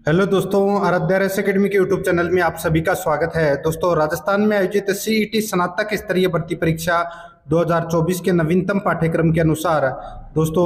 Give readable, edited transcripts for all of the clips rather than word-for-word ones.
Hello दोस्तों, Aaradhya race academy के YouTube channel में आप सभी का स्वागत है। दोस्तों, राजस्थान में आयोजित सीईटी स्नातक स्तरीय भर्ती परीक्षा 2024 के नवीनतम पाठ्यक्रम के अनुसार दोस्तों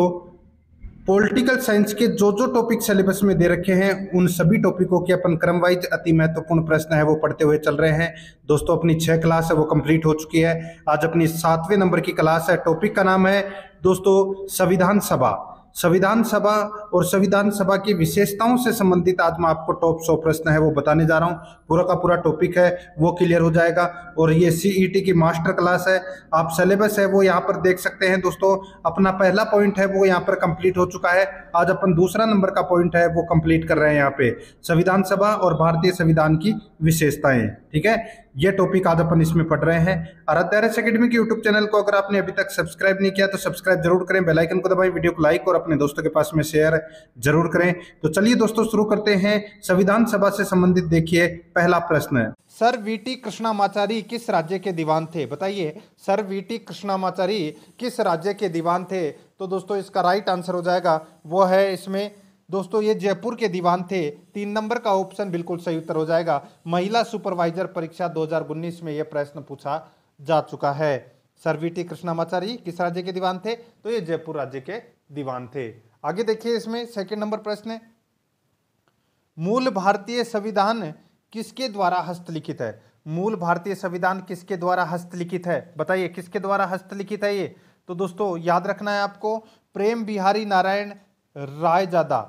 पॉलिटिकल साइंस के जो टॉपिक सिलेबस में दे रखे हैं उन सभी टॉपिकों के अपन क्रम वाइज अति महत्वपूर्ण प्रश्न है वो पढ़ते हुए चल रहे हैं। दोस्तों, अपनी 6 क्लास है वो कंप्लीट हो चुकी है। आज अपनी 7वें नंबर की क्लास है। टॉपिक का नाम है दोस्तों संविधान सभा। संविधान सभा और संविधान सभा की विशेषताओं से संबंधित आज मैं आपको टॉप 100 प्रश्न है वो बताने जा रहा हूँ। पूरा का पूरा टॉपिक है वो क्लियर हो जाएगा और ये सीईटी की मास्टर क्लास है। आप सिलेबस है वो यहाँ पर देख सकते हैं। दोस्तों, अपना पहला पॉइंट है वो यहाँ पर कंप्लीट हो चुका है। आज अपन दूसरा नंबर का पॉइंट है वो कंप्लीट कर रहे हैं यहाँ पे, संविधान सभा और भारतीय संविधान की विशेषताएं। ठीक है, ये टॉपिक आज अपन इसमें पढ़ रहे हैं। आराध्या रेस एकेडमी के यूट्यूब चैनल को अगर आपने अभी तक सब्सक्राइब नहीं किया तो सब्सक्राइब जरूर करें, बेल आइकन को दबाएं, वीडियो को लाइक और अपने दोस्तों के पास में शेयर जरूर करें। तो चलिए दोस्तों शुरू करते हैं। संविधान सभा से संबंधित देखिए पहला प्रश्न है, सर वीटी कृष्णामाचारी किस राज्य के दीवान थे? बताइए, सर वीटी कृष्णामाचारी किस राज्य के दीवान थे? तो दोस्तों इसका राइट आंसर हो जाएगा वो है इसमें दोस्तों ये जयपुर के दीवान थे। 3 नंबर का ऑप्शन बिल्कुल सही उत्तर हो जाएगा। महिला सुपरवाइजर परीक्षा 2019 में यह प्रश्न पूछा जा चुका है। सर वीटी कृष्णामाचारी किस राज्य के दीवान थे? तो ये जयपुर राज्य के दीवान थे। आगे देखिए, इसमें सेकंड नंबर प्रश्न है, मूल भारतीय संविधान किसके द्वारा हस्तलिखित है? मूल भारतीय संविधान किसके द्वारा हस्तलिखित है? बताइए किसके द्वारा हस्तलिखित है ये? तो दोस्तों याद रखना है आपको, प्रेम बिहारी नारायण रायजादा,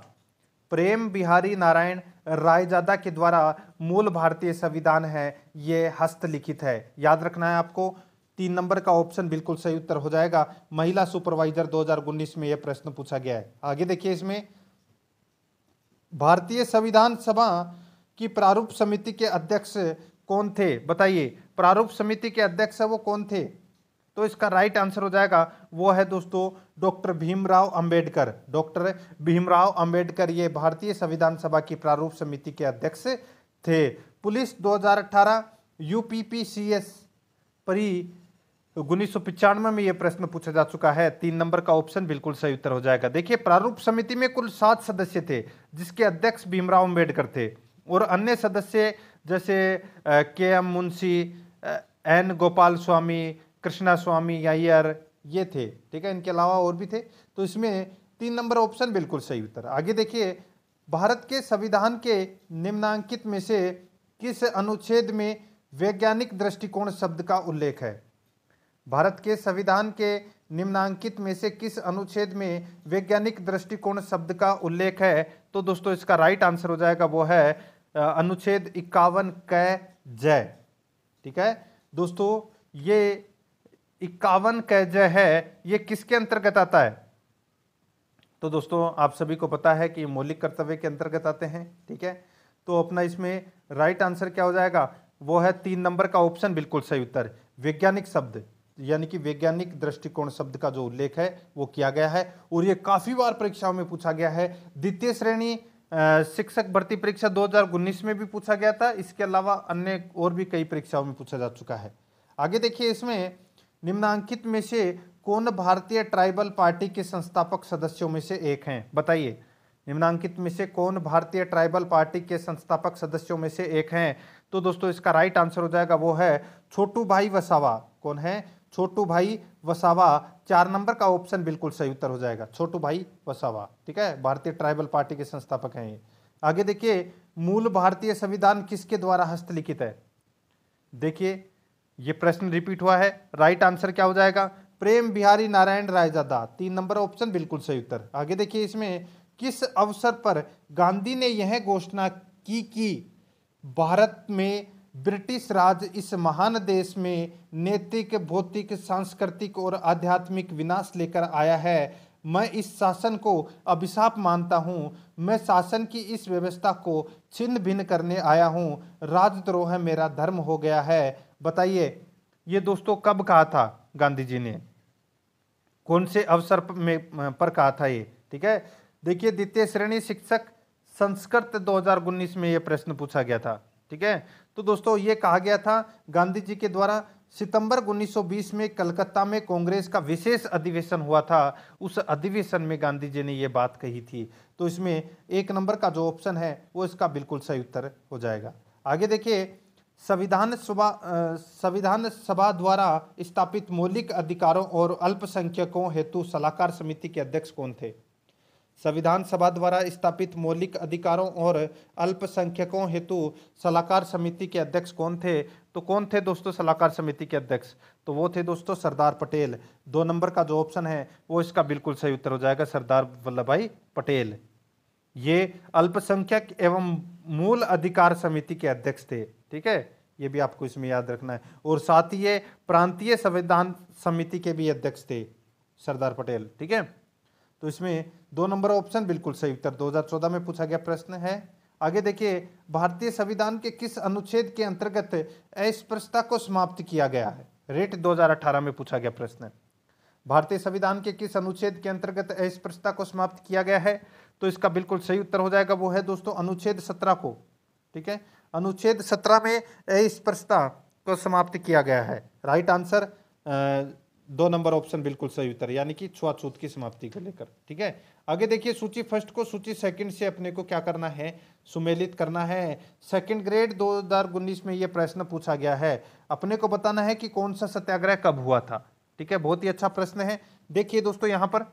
प्रेम बिहारी नारायण रायजादा के द्वारा मूल भारतीय संविधान है ये हस्तलिखित है। याद रखना है आपको। 3 नंबर का ऑप्शन बिल्कुल सही उत्तर हो जाएगा। महिला सुपरवाइजर 2019 में यह प्रश्न पूछा गया है। आगे देखिए, इसमें भारतीय संविधान सभा की प्रारूप समिति के अध्यक्ष कौन थे? बताइए, प्रारूप समिति के अध्यक्ष वो कौन थे? तो इसका राइट आंसर हो जाएगा वो है दोस्तों डॉक्टर भीमराव अंबेडकर। डॉक्टर भीमराव अंबेडकर ये भारतीय संविधान सभा की प्रारूप समिति के अध्यक्ष थे। पुलिस 2018 यूपीपीसीएस परी 1995 में यह प्रश्न पूछा जा चुका है। 3 नंबर का ऑप्शन बिल्कुल सही उत्तर हो जाएगा। देखिए, प्रारूप समिति में कुल 7 सदस्य थे जिसके अध्यक्ष भीमराव अंबेडकर थे और अन्य सदस्य जैसे के.एम. मुंशी, एन. गोपाल स्वामी, कृष्णा स्वामी अय्यर ये थे। ठीक है, इनके अलावा और भी थे। तो इसमें 3 नंबर ऑप्शन बिल्कुल सही उत्तर। आगे देखिए, भारत के संविधान के निम्नांकित में से किस अनुच्छेद में वैज्ञानिक दृष्टिकोण शब्द का उल्लेख है? भारत के संविधान के निम्नांकित में से किस अनुच्छेद में वैज्ञानिक दृष्टिकोण शब्द का उल्लेख है? तो दोस्तों इसका राइट आंसर हो जाएगा वो है अनुच्छेद 51 क ज। ठीक है दोस्तों, ये 51 क ज है ये किसके अंतर्गत आता है? तो दोस्तों आप सभी को पता है कि ये मौलिक कर्तव्य के अंतर्गत आते हैं। ठीक है, तो अपना इसमें राइट आंसर क्या हो जाएगा वो है 3 नंबर का ऑप्शन बिल्कुल सही उत्तर। वैज्ञानिक शब्द यानी कि वैज्ञानिक दृष्टिकोण शब्द का जो उल्लेख है वो किया गया है और ये काफी बार परीक्षाओं में पूछा गया है। द्वितीय श्रेणी शिक्षक भर्ती परीक्षा 2019 में भी पूछा गया था। इसके अलावा अन्य और भी कई परीक्षाओं में पूछा जा चुका है। आगे देखिए, इसमें निम्नांकित में से कौन भारतीय ट्राइबल पार्टी के संस्थापक सदस्यों में से एक हैं? बताइए, निम्नांकित में से कौन भारतीय ट्राइबल पार्टी के संस्थापक सदस्यों में से एक हैं? तो दोस्तों इसका राइट आंसर हो जाएगा वो है छोटू भाई वसावा। कौन है? छोटू भाई वसावा। 4 नंबर का ऑप्शन बिल्कुल सही उत्तर हो जाएगा, छोटू भाई वसावा। ठीक है, भारतीय ट्राइबल पार्टी के संस्थापक हैं ये। आगे देखिए, मूल भारतीय संविधान किसके द्वारा हस्तलिखित है? देखिए, ये प्रश्न रिपीट हुआ है। राइट आंसर क्या हो जाएगा? प्रेम बिहारी नारायण रायजादा। 3 नंबर ऑप्शन बिल्कुल सही उत्तर। आगे देखिए, इसमें किस अवसर पर गांधी ने यह घोषणा की कि भारत में ब्रिटिश राज इस महान देश में नैतिक, भौतिक, सांस्कृतिक और आध्यात्मिक विनाश लेकर आया है। मैं इस शासन को अभिशाप मानता हूँ। मैं शासन की इस व्यवस्था को छिन्न भिन्न करने आया हूँ। राजद्रोह मेरा धर्म हो गया है। बताइए, ये दोस्तों कब कहा था गांधी जी ने? कौन से अवसर पर कहा था ये? ठीक है, देखिए, द्वितीय श्रेणी शिक्षक संस्कृत 2019 में ये प्रश्न पूछा गया था। ठीक है, तो दोस्तों ये कहा गया था गांधी जी के द्वारा सितंबर 1920 में कलकत्ता में कांग्रेस का विशेष अधिवेशन हुआ था, उस अधिवेशन में गांधी जी ने ये बात कही थी। तो इसमें 1 नंबर का जो ऑप्शन है वो इसका बिल्कुल सही उत्तर हो जाएगा। आगे देखिए, संविधान सभा द्वारा स्थापित मौलिक अधिकारों और अल्पसंख्यकों हेतु सलाहकार समिति के अध्यक्ष कौन थे? संविधान सभा द्वारा स्थापित मौलिक अधिकारों और अल्पसंख्यकों हेतु सलाहकार समिति के अध्यक्ष कौन थे? तो कौन थे दोस्तों सलाहकार समिति के अध्यक्ष? तो वो थे दोस्तों सरदार पटेल। 2 नंबर का जो ऑप्शन है वो इसका बिल्कुल सही उत्तर हो जाएगा, सरदार वल्लभ भाई पटेल। ये अल्पसंख्यक एवं मूल अधिकार समिति के अध्यक्ष थे। ठीक है, ये भी आपको इसमें याद रखना है। और साथ ही ये प्रांतीय संविधान समिति के भी अध्यक्ष थे सरदार पटेल। ठीक है, तो इसमें 2 नंबर ऑप्शन बिल्कुल सही उत्तर 2014 में पूछा गया प्रश्न है। आगे देखिए, भारतीय संविधान के किस अनुच्छेद के अंतर्गत अस्पृश्यता को समाप्त किया गया है? रेट 2018 में पूछा गया प्रश्न है। भारतीय संविधान के किस अनुच्छेद के अंतर्गत अस्पृश्यता को समाप्त किया गया है? तो इसका बिल्कुल सही उत्तर हो जाएगा, वो है दोस्तों अनुच्छेद 17 को। ठीक है, अनुच्छेद 17 में अस्पृश्यता को समाप्त किया गया है। राइट आंसर 2 नंबर ऑप्शन बिल्कुल सही उत्तर, यानी कि छुआछूत की समाप्ति को लेकर। ठीक है, आगे देखिए, सूची फर्स्ट को सूची सेकंड से अपने को क्या करना है? सुमेलित करना है। सेकंड ग्रेड 2019 में ये प्रश्न पूछा गया है, अपने को बताना है कि कौन सा सत्याग्रह कब हुआ था। ठीक है, बहुत ही अच्छा प्रश्न है। देखिए दोस्तों, यहां पर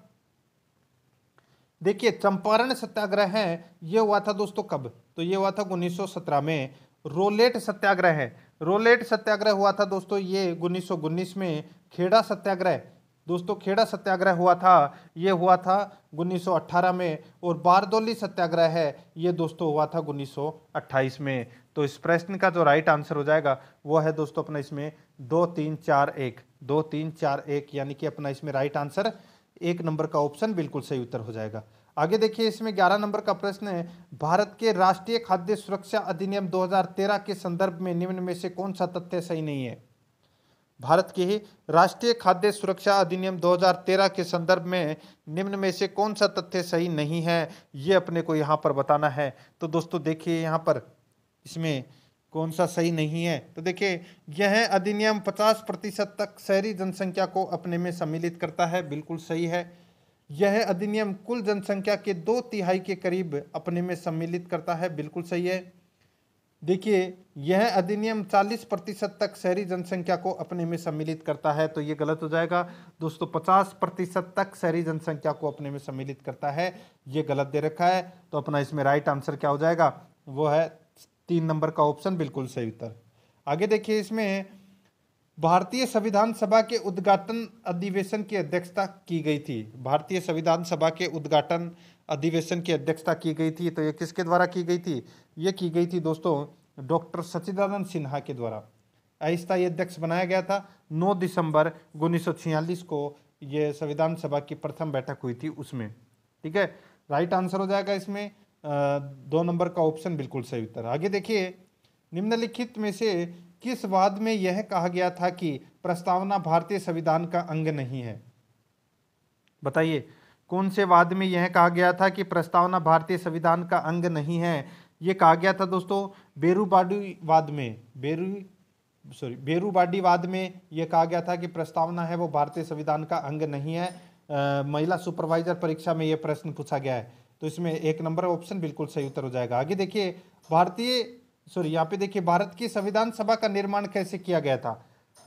देखिए, चंपारण सत्याग्रह है, ये हुआ था दोस्तों कब? तो ये हुआ था 1917 में। रोलेट सत्याग्रह है, रोलेट सत्याग्रह हुआ था दोस्तों ये 1919 में। खेड़ा सत्याग्रह दोस्तों, खेड़ा सत्याग्रह हुआ था, ये हुआ था 1918 में। और बारदौली सत्याग्रह है, ये दोस्तों हुआ था 1928 में। तो इस प्रश्न का जो राइट आंसर हो जाएगा वो है दोस्तों अपना इसमें 2 3 4 1, 2 3 4 1, यानी कि अपना इसमें राइट आंसर 1 नंबर का ऑप्शन बिल्कुल सही उत्तर हो जाएगा। आगे देखिए, इसमें 11 नंबर का प्रश्न है, भारत के राष्ट्रीय खाद्य सुरक्षा अधिनियम 2013 के संदर्भ में निम्न में से कौन सा तथ्य सही नहीं है? भारत के राष्ट्रीय खाद्य सुरक्षा अधिनियम 2013 के संदर्भ में निम्न में से कौन सा तथ्य सही नहीं है, ये अपने को यहाँ पर बताना है। तो दोस्तों देखिए, यहाँ पर इसमें कौन सा सही नहीं है? तो देखिए, यह अधिनियम 50% तक शहरी जनसंख्या को अपने में सम्मिलित करता है, बिल्कुल सही है। यह अधिनियम कुल जनसंख्या के 2/3 के करीब अपने में सम्मिलित करता है, बिल्कुल सही है। देखिए, यह अधिनियम 40% तक शहरी जनसंख्या को अपने में सम्मिलित करता है, तो ये गलत हो जाएगा दोस्तों। 50% तक शहरी जनसंख्या को अपने में सम्मिलित करता है, ये गलत दे रखा है। तो अपना इसमें राइट आंसर क्या हो जाएगा? वो है 3 नंबर का ऑप्शन बिल्कुल सही उत्तर। आगे देखिए, इसमें भारतीय संविधान सभा के उद्घाटन अधिवेशन की अध्यक्षता की गई थी। भारतीय संविधान सभा के उद्घाटन अधिवेशन की अध्यक्षता की गई थी, तो ये किसके द्वारा की गई थी? ये की गई थी दोस्तों डॉक्टर सच्चिदानंद सिन्हा के द्वारा। अस्थायी अध्यक्ष बनाया गया था। 9 दिसंबर 1946 को ये संविधान सभा की प्रथम बैठक हुई थी उसमें। ठीक है, राइट आंसर हो जाएगा इसमें 2 नंबर का ऑप्शन बिल्कुल सही उत्तर। आगे देखिए, निम्नलिखित में से किस वाद में यह कहा गया था कि प्रस्तावना भारतीय संविधान का अंग नहीं है? बताइए, कौन से वाद में यह कहा गया था कि प्रस्तावना भारतीय संविधान का अंग नहीं है? ये कहा गया था दोस्तों बेरूबाडी वाद में। बेरूबाडी वाद में यह कहा गया था कि प्रस्तावना है वो भारतीय संविधान का अंग नहीं है। महिला सुपरवाइजर परीक्षा में यह प्रश्न पूछा गया है, तो इसमें 1 नंबर ऑप्शन बिल्कुल सही उत्तर हो जाएगा। आगे देखिए, यहाँ पे देखिए, भारत की संविधान सभा का निर्माण कैसे किया गया था?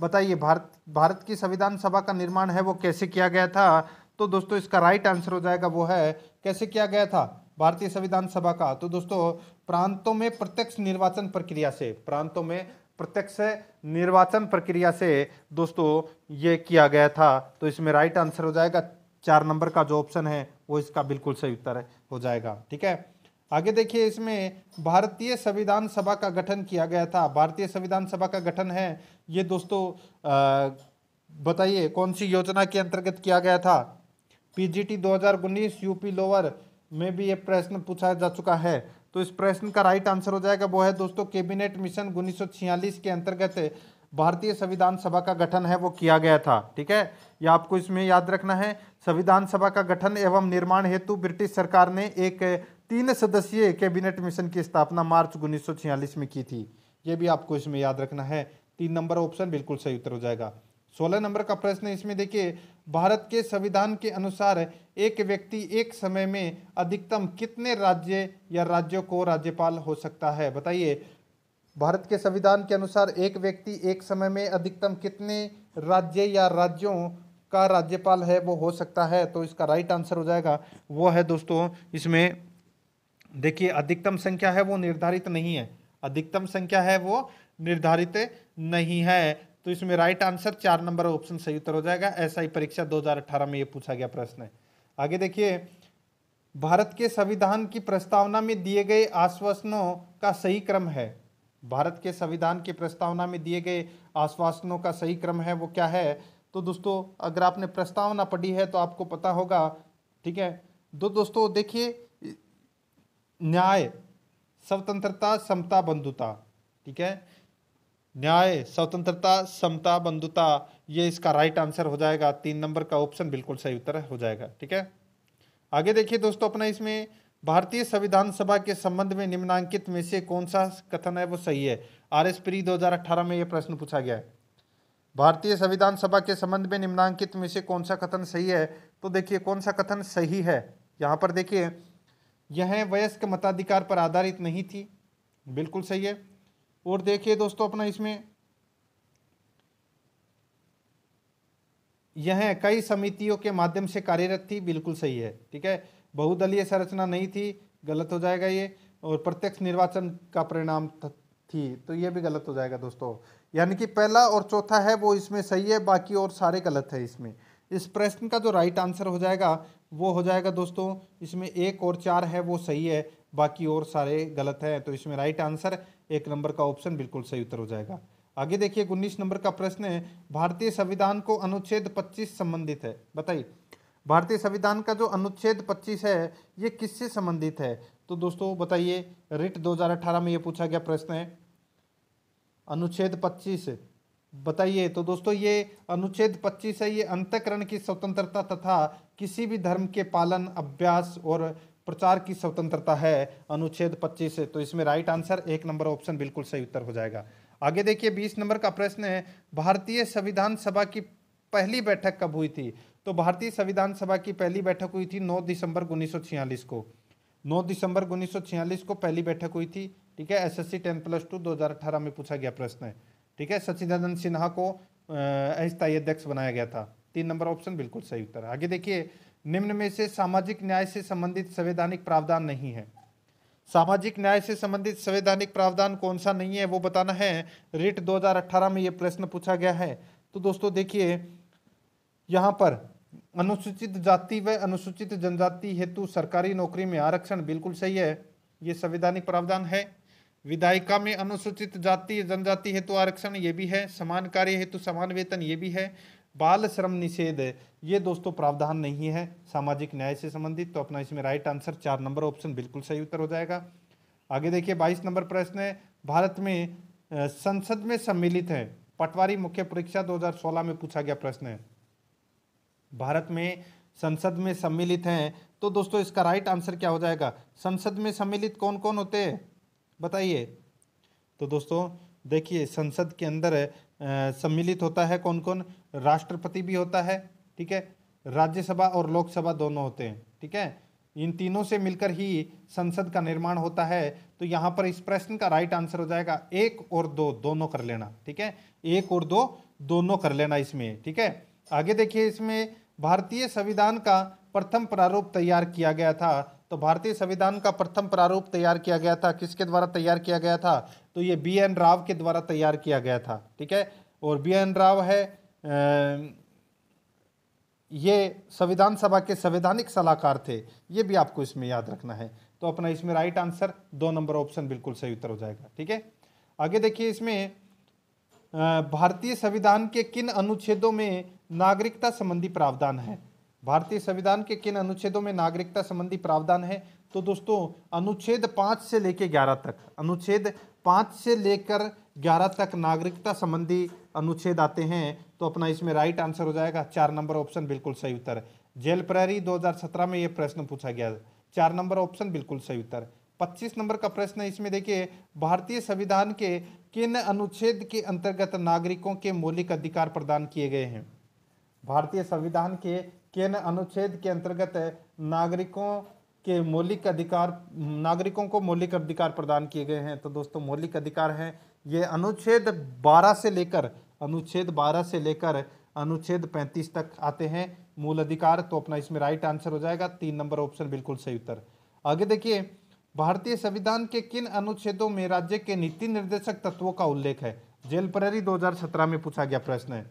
बताइए, भारत की संविधान सभा का निर्माण है वो कैसे किया गया था? तो दोस्तों इसका राइट आंसर हो जाएगा वो है, कैसे किया गया था भारतीय संविधान सभा का? तो दोस्तों प्रांतों में प्रत्यक्ष निर्वाचन प्रक्रिया से, प्रांतों में प्रत्यक्ष निर्वाचन प्रक्रिया से दोस्तों ये किया गया था। तो इसमें राइट आंसर हो जाएगा 4 नंबर का जो ऑप्शन है वो इसका बिल्कुल सही उत्तर हो जाएगा। ठीक है, आगे देखिए, इसमें भारतीय संविधान सभा का गठन किया गया था। भारतीय संविधान सभा का गठन है ये दोस्तों बताइए कौन सी योजना के अंतर्गत किया गया था? पीजीटी 2019 यूपी लोअर में भी ये प्रश्न पूछा जा चुका है। तो इस प्रश्न का राइट आंसर हो जाएगा वो है दोस्तों कैबिनेट मिशन 1946 के अंतर्गत भारतीय संविधान सभा का गठन है वो किया गया था। ठीक है, यह आपको इसमें याद रखना है। संविधान सभा का गठन एवं निर्माण हेतु ब्रिटिश सरकार ने एक 3 सदस्यीय कैबिनेट मिशन की स्थापना मार्च 1946 में की थी। ये भी आपको इसमें याद रखना है। 3 नंबर ऑप्शन बिल्कुल सही उत्तर हो जाएगा। 16 नंबर का प्रश्न है, इसमें देखिए भारत के संविधान के अनुसार एक व्यक्ति एक समय में अधिकतम कितने राज्य या राज्यों को राज्यपाल हो सकता है? बताइए, भारत के संविधान के अनुसार एक व्यक्ति एक समय में अधिकतम कितने राज्य या राज्यों का राज्यपाल है वो हो सकता है? तो इसका राइट आंसर हो जाएगा वो है दोस्तों, इसमें देखिए अधिकतम संख्या है वो निर्धारित नहीं है, अधिकतम संख्या है वो निर्धारित नहीं है। तो इसमें राइट आंसर 4 नंबर ऑप्शन सही उत्तर हो जाएगा। ऐसा ही परीक्षा 2018 में ये पूछा गया प्रश्न है। आगे देखिए, भारत के संविधान की प्रस्तावना में दिए गए आश्वासनों का सही क्रम है। भारत के संविधान की प्रस्तावना में दिए गए आश्वासनों का सही क्रम है वो क्या है? तो दोस्तों अगर आपने प्रस्तावना पढ़ी है तो आपको पता होगा, ठीक है। दोस्तों देखिए, न्याय, स्वतंत्रता, समता, बंधुता, ठीक है, न्याय, स्वतंत्रता, समता, बंधुता, ये इसका राइट आंसर हो जाएगा। 3 नंबर का ऑप्शन बिल्कुल सही उत्तर हो जाएगा, ठीक है। आगे देखिए दोस्तों, अपना इसमें भारतीय संविधान सभा के संबंध में निम्नांकित में से कौन सा कथन है वो सही है? RS प्री 2018 में यह प्रश्न पूछा गया है। भारतीय संविधान सभा के संबंध में निम्नांकित में से कौन सा कथन सही है? तो देखिए कौन सा कथन सही है, यहाँ पर देखिए, यह वयस्क मताधिकार पर आधारित नहीं थी, बिल्कुल सही है। और देखिए दोस्तों, अपना इसमें यह कई समितियों के माध्यम से कार्यरत थी, बिल्कुल सही है, ठीक है। बहुदलीय संरचना नहीं थी, गलत हो जाएगा ये। और प्रत्यक्ष निर्वाचन का परिणाम थी, तो ये भी गलत हो जाएगा दोस्तों। यानी कि पहला और चौथा है वो इसमें सही है, बाकी और सारे गलत है इसमें। इस प्रश्न का जो राइट आंसर हो जाएगा वो हो जाएगा दोस्तों, इसमें 1 और 4 है वो सही है, बाकी और सारे गलत है। तो इसमें राइट आंसर 1 नंबर का ऑप्शन बिल्कुल सही उत्तर हो जाएगा। आगे देखिए 19 नंबर का प्रश्न है, भारतीय संविधान को अनुच्छेद 25 संबंधित है। बताइए, भारतीय संविधान का जो अनुच्छेद 25 है ये किससे संबंधित है? तो दोस्तों बताइए, रिट 2018 में ये पूछा गया प्रश्न है, अनुच्छेद 25 बताइए। तो दोस्तों ये अनुच्छेद 25 है, ये अंतःकरण की स्वतंत्रता तथा किसी भी धर्म के पालन, अभ्यास और प्रचार की स्वतंत्रता है, अनुच्छेद 25 है। तो इसमें राइट आंसर 1 नंबर ऑप्शन बिल्कुल सही उत्तर हो जाएगा। आगे देखिए 20 नंबर का प्रश्न है, भारतीय संविधान सभा की पहली बैठक कब हुई थी? तो भारतीय संविधान सभा की पहली बैठक हुई थी 9 दिसंबर 1946 को। 9 दिसंबर 1946 को पहली बैठक हुई थी, ठीक है। SSC 10+2 2018 में पूछा गया प्रश्न है, ठीक है। सच्चिदानंद सिन्हा को अस्थायी अध्यक्ष बनाया गया था। 3 नंबर ऑप्शन बिल्कुल सही उत्तर। आगे देखिए, निम्न में से सामाजिक न्याय से संबंधित संवैधानिक प्रावधान नहीं है। सामाजिक न्याय से संबंधित संवैधानिक प्रावधान कौन सा नहीं है वो बताना है। रिट 2018 में ये प्रश्न पूछा गया है। तो दोस्तों देखिए, यहाँ पर अनुसूचित जाति व अनुसूचित जनजाति हेतु सरकारी नौकरी में आरक्षण, बिल्कुल सही है, ये संवैधानिक प्रावधान है। विधायिका में अनुसूचित जाति जनजाति हेतु आरक्षण, ये भी है। समान कार्य हेतु समान वेतन, ये भी है। बाल श्रम निषेध, ये दोस्तों प्रावधान नहीं है सामाजिक न्याय से संबंधित। तो अपना इसमें राइट आंसर 4 नंबर ऑप्शन बिल्कुल सही उत्तर हो जाएगा। आगे देखिए 22 नंबर प्रश्न है, भारत में संसद में सम्मिलित है। पटवारी मुख्य परीक्षा 2016 में पूछा गया प्रश्न है, भारत में संसद में सम्मिलित हैं। तो दोस्तों इसका राइट आंसर क्या हो जाएगा? संसद में सम्मिलित कौन कौन होते हैं बताइए। तो दोस्तों देखिए, संसद के अंदर सम्मिलित होता है कौन कौन? राष्ट्रपति भी होता है, ठीक है, राज्यसभा और लोकसभा दोनों होते हैं, ठीक है। इन तीनों से मिलकर ही संसद का निर्माण होता है। तो यहाँ पर इस प्रश्न का राइट आंसर हो जाएगा 1 और 2 दोनों कर लेना, ठीक है, 1 और 2 दोनों कर लेना इसमें, ठीक है। आगे देखिए, इसमें भारतीय संविधान का प्रथम प्रारूप तैयार किया गया था। तो भारतीय संविधान का प्रथम प्रारूप तैयार किया गया था, किसके द्वारा तैयार किया गया था? तो ये BN राव के द्वारा तैयार किया गया था, ठीक है। और BN राव है, ये संविधान सभा के संवैधानिक सलाहकार थे, ये भी आपको इसमें याद रखना है। तो अपना इसमें राइट आंसर 2 नंबर ऑप्शन बिल्कुल सही उत्तर हो जाएगा, ठीक है। आगे देखिए, इसमें भारतीय संविधान के किन अनुच्छेदों में नागरिकता संबंधी प्रावधान है? भारतीय संविधान के किन अनुच्छेदों में नागरिकता संबंधी प्रावधान है? तो दोस्तों अनुच्छेद 5 से लेकर 11 तक, अनुच्छेद 5 से लेकर 11 तक नागरिकता संबंधी अनुच्छेद आते हैं। तो अपना इसमें राइट आंसर हो जाएगा 4 नंबर ऑप्शन बिल्कुल सही उत्तर। जेल प्रहरी 2017 में यह प्रश्न पूछा गया, 4 नंबर ऑप्शन बिल्कुल सही उत्तर। 25 नंबर का प्रश्न है, इसमें देखिए भारतीय संविधान के किन अनुच्छेद के अंतर्गत नागरिकों के मौलिक अधिकार प्रदान किए गए हैं। भारतीय संविधान के किन अनुच्छेद के अंतर्गत नागरिकों को मौलिक अधिकार प्रदान किए गए हैं। तो दोस्तों मौलिक अधिकार हैं ये अनुच्छेद 12 से लेकर अनुच्छेद 35 तक आते हैं मूल अधिकार। तो अपना इसमें राइट आंसर हो जाएगा 3 नंबर ऑप्शन बिल्कुल सही उत्तर। आगे देखिए भारतीय संविधान के किन अनुच्छेदों में राज्य के नीति निर्देशक तत्वों का उल्लेख है। जेल प्रहरी 2017 में पूछा गया प्रश्न है।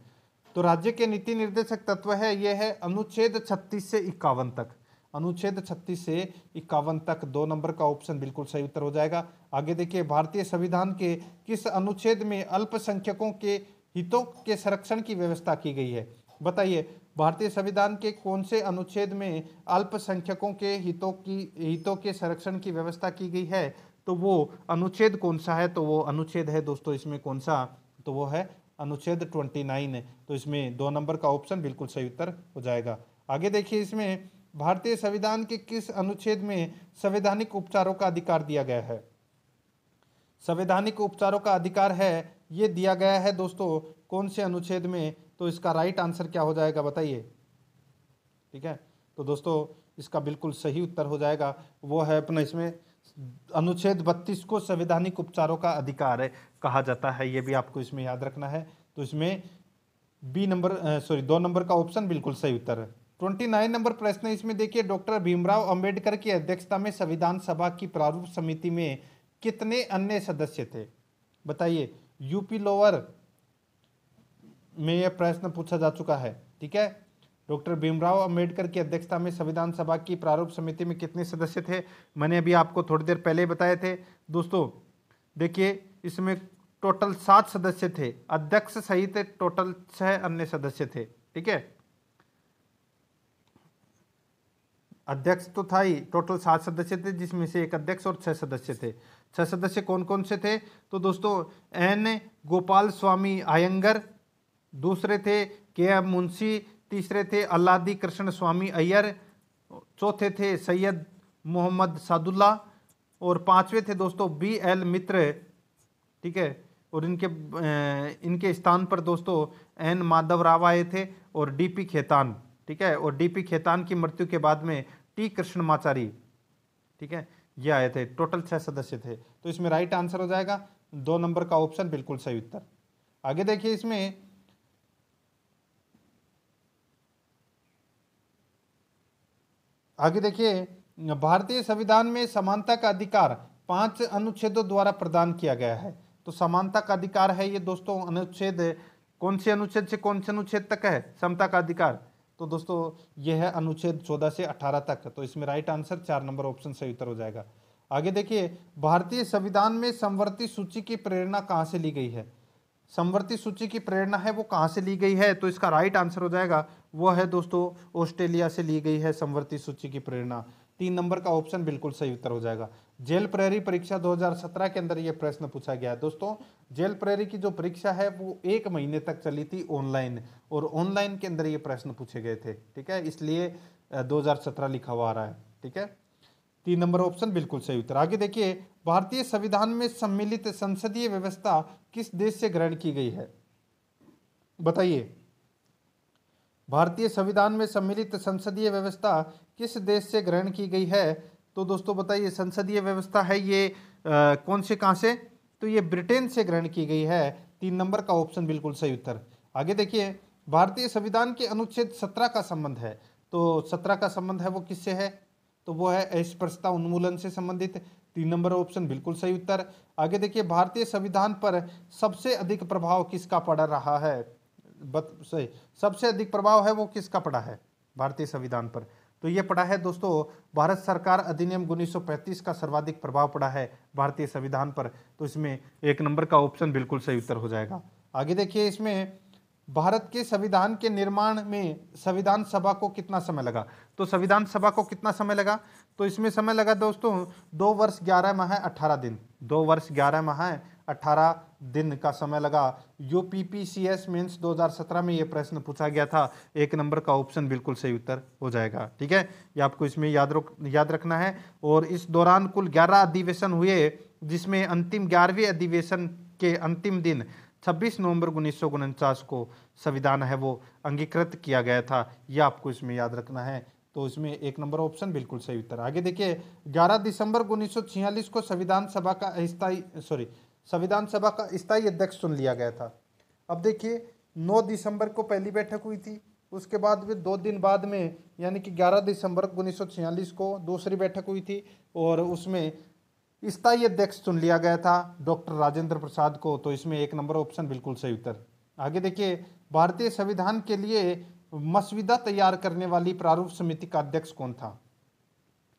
तो राज्य के नीति निर्देशक तत्व है ये है अनुच्छेद 36 से 51 तक, अनुच्छेद 36 से 51 तक 2 नंबर का ऑप्शन बिल्कुल सही उत्तर हो जाएगा। आगे देखिए भारतीय संविधान के किस अनुच्छेद में अल्पसंख्यकों के हितों के संरक्षण की व्यवस्था की गई है। बताइए भारतीय संविधान के कौन से अनुच्छेद में अल्पसंख्यकों के हितों के संरक्षण की व्यवस्था की गई है। तो वो अनुच्छेद कौन सा है। तो वो अनुच्छेद है दोस्तों इसमें कौन सा, तो वो है अनुच्छेद 29। तो इसमें 2 नंबर का ऑप्शन बिल्कुल सही उत्तर हो जाएगा। आगे देखिए इसमें भारतीय संविधान के किस अनुच्छेद में संवैधानिक उपचारों का अधिकार दिया गया है। संवैधानिक उपचारों का अधिकार है ये दिया गया है दोस्तों कौन से अनुच्छेद में। तो इसका राइट आंसर क्या हो जाएगा बताइए। ठीक है, तो दोस्तों इसका बिल्कुल सही उत्तर हो जाएगा वो है अपना इसमें अनुच्छेद 32 को संवैधानिक उपचारों का अधिकार कहा जाता है। ये भी आपको इसमें याद रखना है। तो इसमें 2 नंबर का ऑप्शन बिल्कुल सही उत्तर है। 29 नंबर प्रश्न है, इसमें देखिए डॉक्टर भीमराव अंबेडकर की अध्यक्षता में संविधान सभा की प्रारूप समिति में कितने अन्य सदस्य थे। बताइए यूपी लोअर में यह प्रश्न पूछा जा चुका है। ठीक है, डॉक्टर भीमराव अंबेडकर की अध्यक्षता में संविधान सभा की प्रारूप समिति में कितने सदस्य थे। मैंने अभी आपको थोड़ी देर पहले बताए थे दोस्तों। देखिए इसमें टोटल 7 सदस्य थे, अध्यक्ष सहित टोटल 6 अन्य सदस्य थे। ठीक है, अध्यक्ष तो था ही, टोटल 7 सदस्य थे जिसमें से एक अध्यक्ष और 6 सदस्य थे। 6 सदस्य कौन कौन से थे। तो दोस्तों एन गोपाल स्वामी अयंगर, दूसरे थे के एम मुंशी, तीसरे थे अल्लादी कृष्ण स्वामी अय्यर, चौथे थे सैयद मोहम्मद सादुल्ला और 5वें थे दोस्तों बी एल मित्र। ठीक है, और इनके स्थान पर दोस्तों एन माधव राव आए थे और डीपी खेतान। ठीक है, और डीपी खेतान की मृत्यु के बाद में टी कृष्णमाचारी। ठीक है, ये आए थे। टोटल 6 सदस्य थे। तो इसमें राइट आंसर हो जाएगा 2 नंबर का ऑप्शन बिल्कुल सही उत्तर। आगे देखिए इसमें भारतीय संविधान में समानता का अधिकार 5 अनुच्छेदों द्वारा प्रदान किया गया है। तो समानता का अधिकार है ये दोस्तों अनुच्छेद कौन से अनुच्छेद से कौन से अनुच्छेद तक है समता का अधिकार। तो दोस्तों यह है अनुच्छेद 14 से 18 तक। तो इसमें राइट आंसर 4 नंबर ऑप्शन सही उत्तर हो जाएगा। आगे देखिए भारतीय संविधान में समवर्ती सूची की प्रेरणा कहाँ से ली गई है। समवर्ती सूची की प्रेरणा है वो कहाँ से ली गई है। तो इसका राइट आंसर हो जाएगा वो है दोस्तों ऑस्ट्रेलिया से ली गई है समवर्ती सूची की प्रेरणा। 3 नंबर का ऑप्शन बिल्कुल सही उत्तर हो जाएगा। जेल प्रहरी परीक्षा 2017 के अंदर यह प्रश्न पूछा गया दोस्तों। जेल प्रहरी की जो परीक्षा है वो 1 महीने तक चली थी ऑनलाइन, और ऑनलाइन के अंदर ये प्रश्न पूछे गए थे। ठीक है, इसलिए 2017 लिखा हुआ आ रहा है। ठीक है, 3 नंबर ऑप्शन बिल्कुल सही उत्तर। आगे देखिए भारतीय संविधान में सम्मिलित संसदीय व्यवस्था किस देश से ग्रहण की गई है। बताइए भारतीय संविधान में सम्मिलित संसदीय व्यवस्था किस देश से ग्रहण की गई है। तो दोस्तों बताइए संसदीय व्यवस्था है ये कौन से कहाँ से। तो ये ब्रिटेन से ग्रहण की गई है। 3 नंबर का ऑप्शन बिल्कुल सही उत्तर। आगे देखिए भारतीय संविधान के अनुच्छेद 17 का संबंध है। तो 17 का संबंध है वो किससे है। तो वो है अस्पृश्यता उन्मूलन से संबंधित। 3 नंबर ऑप्शन बिल्कुल सही उत्तर। आगे देखिए भारतीय संविधान पर सबसे अधिक प्रभाव किसका पड़ रहा है। सही, सबसे अधिक प्रभाव है वो किसका पड़ा है भारतीय संविधान पर। तो ये पड़ा है दोस्तों भारत सरकार अधिनियम 1935 का सर्वाधिक प्रभाव पड़ा है भारतीय संविधान पर। तो इसमें 1 नंबर का ऑप्शन बिल्कुल सही उत्तर हो जाएगा। आगे देखिए इसमें भारत के संविधान के निर्माण में संविधान सभा को कितना समय लगा। तो संविधान सभा को कितना समय लगा। तो इसमें समय लगा दोस्तों 2 वर्ष 11 माह 18 दिन। 2 वर्ष 11 माह 18 दिन का समय लगा। यूपीपीसीएस मेंस 2017 में ये प्रश्न पूछा गया था। 1 नंबर का ऑप्शन बिल्कुल सही उत्तर हो जाएगा। ठीक है, ये आपको इसमें याद रखना है। और इस दौरान कुल 11 अधिवेशन हुए, जिसमें अंतिम 11वें अधिवेशन के अंतिम दिन 26 नवंबर 1949 को संविधान है वो अंगीकृत किया गया था। यह आपको इसमें याद रखना है। तो इसमें 1 नंबर ऑप्शन बिल्कुल सही उत्तर। आगे देखिए, 11 दिसंबर 1946 को संविधान सभा का स्थायी अध्यक्ष चुन लिया गया था। अब देखिए, 9 दिसंबर को पहली बैठक हुई थी, उसके बाद भी 2 दिन बाद में यानी कि 11 दिसंबर 1946 को दूसरी बैठक हुई थी और उसमें स्थायी अध्यक्ष चुन लिया गया था डॉक्टर राजेंद्र प्रसाद को। तो इसमें 1 नंबर ऑप्शन बिल्कुल सही उत्तर। आगे देखिए, भारतीय संविधान के लिए मसविदा तैयार करने वाली प्रारूप समिति का अध्यक्ष कौन था?